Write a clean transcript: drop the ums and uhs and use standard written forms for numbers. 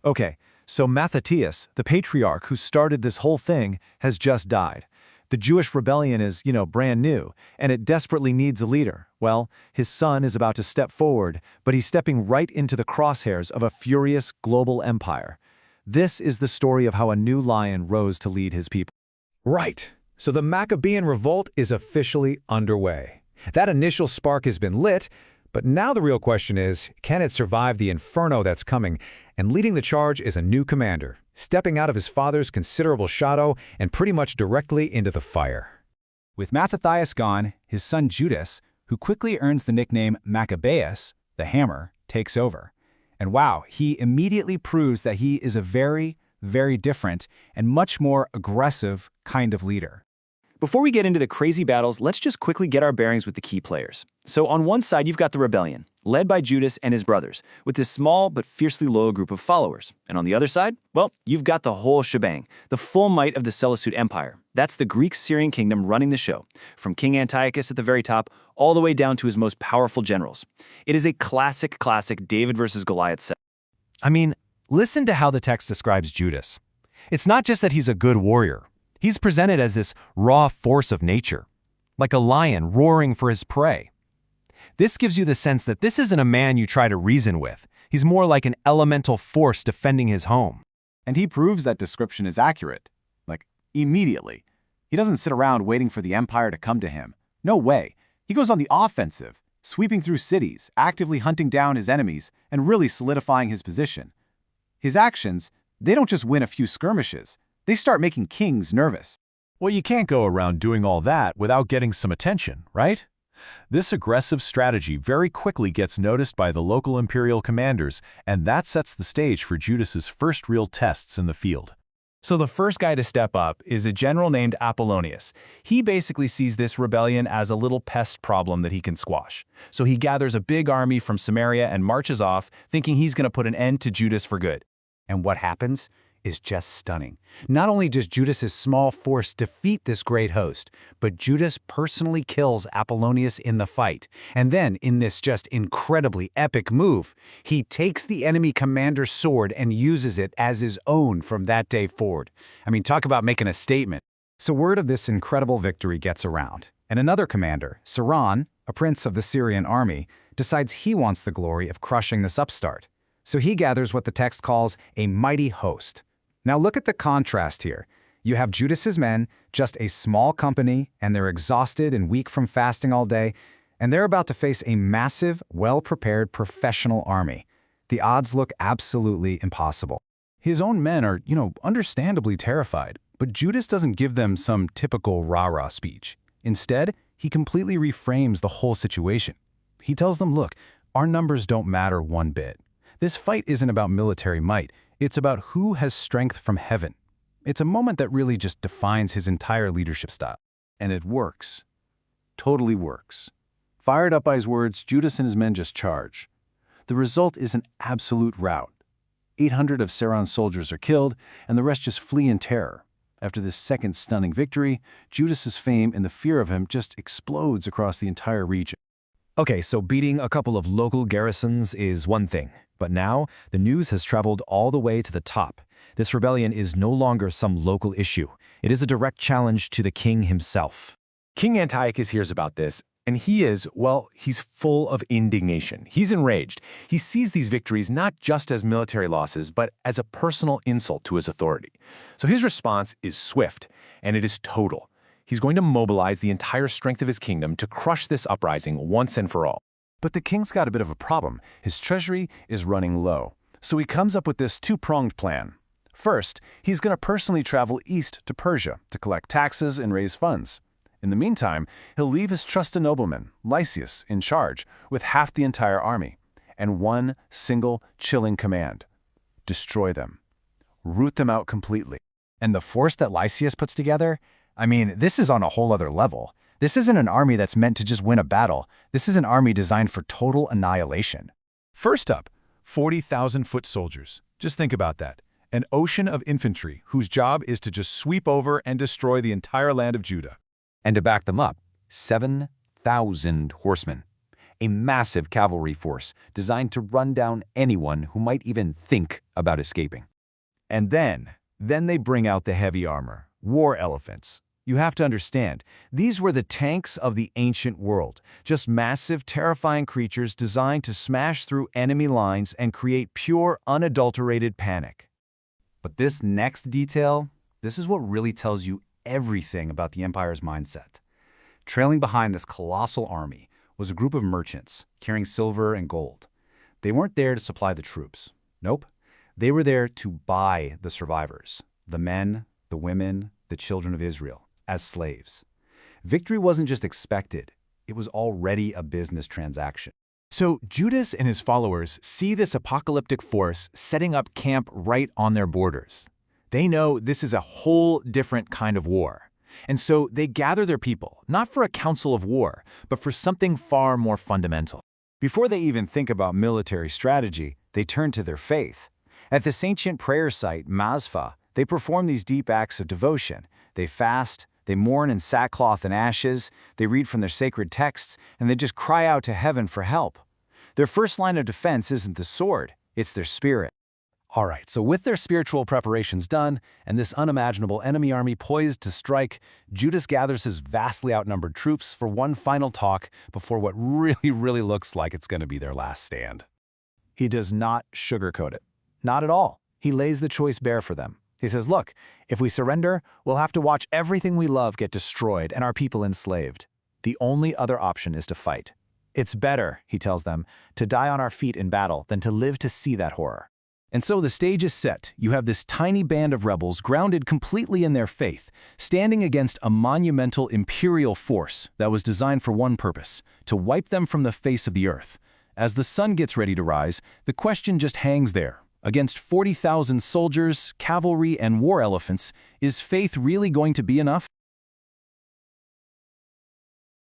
Okay, so Mattathias, the patriarch who started this whole thing, has just died. The Jewish rebellion is, brand new, and it desperately needs a leader. Well, his son is about to step forward, but he's stepping right into the crosshairs of a furious global empire. This is the story of how a new lion rose to lead his people. Right. So the Maccabean revolt is officially underway. That initial spark has been lit, but now the real question is, can it survive the inferno that's coming? And leading the charge is a new commander, stepping out of his father's considerable shadow and pretty much directly into the fire. With Mattathias gone, his son Judas, who quickly earns the nickname Maccabeus, the Hammer, takes over. And wow, he immediately proves that he is a very, very different and much more aggressive kind of leader. Before we get into the crazy battles, let's just quickly get our bearings with the key players. So on one side, you've got the rebellion, led by Judas and his brothers, with this small but fiercely loyal group of followers. And on the other side, well, you've got the whole shebang, the full might of the Seleucid Empire. That's the Greek-Syrian kingdom running the show, from King Antiochus at the very top, all the way down to his most powerful generals. It is a classic David versus Goliath set. I mean, listen to how the text describes Judas. It's not just that he's a good warrior. He's presented as this raw force of nature, like a lion roaring for his prey. This gives you the sense that this isn't a man you try to reason with. He's more like an elemental force defending his home. And he proves that description is accurate. Like, immediately. He doesn't sit around waiting for the empire to come to him. No way. He goes on the offensive, sweeping through cities, actively hunting down his enemies, and really solidifying his position. His actions, they don't just win a few skirmishes. They start making kings nervous. Well, you can't go around doing all that without getting some attention, right? This aggressive strategy very quickly gets noticed by the local imperial commanders, and that sets the stage for Judas's first real tests in the field. So the first guy to step up is a general named Apollonius. He basically sees this rebellion as a little pest problem that he can squash. So he gathers a big army from Samaria and marches off, thinking he's going to put an end to Judas for good. And what happens is just stunning. Not only does Judas's small force defeat this great host, but Judas personally kills Apollonius in the fight. And then, in this just incredibly epic move, he takes the enemy commander's sword and uses it as his own from that day forward. I mean, talk about making a statement. So word of this incredible victory gets around, and another commander, Siran, a prince of the Syrian army, decides he wants the glory of crushing this upstart. So he gathers what the text calls a mighty host. Now look at the contrast here. You have Judas's men, just a small company, and they're exhausted and weak from fasting all day, and they're about to face a massive, well-prepared professional army. The odds look absolutely impossible. His own men are, understandably terrified, but Judas doesn't give them some typical rah-rah speech. Instead, he completely reframes the whole situation. He tells them, look, our numbers don't matter one bit. This fight isn't about military might. It's about who has strength from heaven. It's a moment that really just defines his entire leadership style. And it works. Totally works. Fired up by his words, Judas and his men just charge. The result is an absolute rout. 800 of Siran's soldiers are killed, and the rest just flee in terror. After this second stunning victory, Judas's fame and the fear of him just explodes across the entire region. Okay, so beating a couple of local garrisons is one thing. But now, the news has traveled all the way to the top. This rebellion is no longer some local issue. It is a direct challenge to the king himself. King Antiochus hears about this, and he's full of indignation. He's enraged. He sees these victories not just as military losses, but as a personal insult to his authority. So his response is swift, and it is total. He's going to mobilize the entire strength of his kingdom to crush this uprising once and for all. But the king's got a bit of a problem. His treasury is running low. So he comes up with this two-pronged plan. First, he's going to personally travel east to Persia to collect taxes and raise funds. In the meantime, he'll leave his trusted nobleman, Lysias, in charge with half the entire army and one single chilling command: destroy them. Root them out completely. And the force that Lysias puts together? I mean, this is on a whole other level. This isn't an army that's meant to just win a battle. This is an army designed for total annihilation. First up, 40,000 foot soldiers. Just think about that. An ocean of infantry whose job is to just sweep over and destroy the entire land of Judah. And to back them up, 7,000 horsemen. a massive cavalry force designed to run down anyone who might even think about escaping. And then they bring out the heavy armor, war elephants. You have to understand, these were the tanks of the ancient world, just massive, terrifying creatures designed to smash through enemy lines and create pure, unadulterated panic. But this next detail, this is what really tells you everything about the Empire's mindset. Trailing behind this colossal army was a group of merchants carrying silver and gold. They weren't there to supply the troops. Nope. They were there to buy the survivors, the men, the women, the children of Israel, as slaves. Victory wasn't just expected, it was already a business transaction. So Judas and his followers see this apocalyptic force setting up camp right on their borders. They know this is a whole different kind of war. And so they gather their people, not for a council of war, but for something far more fundamental. Before they even think about military strategy, they turn to their faith. At this ancient prayer site, Mazfa, they perform these deep acts of devotion. They fast, they mourn in sackcloth and ashes, they read from their sacred texts, and they just cry out to heaven for help. Their first line of defense isn't the sword, it's their spirit. All right, so with their spiritual preparations done and this unimaginable enemy army poised to strike, Judas gathers his vastly outnumbered troops for one final talk before what really looks like it's going to be their last stand. He does not sugarcoat it. Not at all. He lays the choice bare for them. He says, look, if we surrender, we'll have to watch everything we love get destroyed and our people enslaved. The only other option is to fight. It's better, he tells them, to die on our feet in battle than to live to see that horror. And so the stage is set. You have this tiny band of rebels grounded completely in their faith, standing against a monumental imperial force that was designed for one purpose, to wipe them from the face of the earth. As the sun gets ready to rise, the question just hangs there. Against 40,000 soldiers, cavalry, and war elephants, is faith really going to be enough?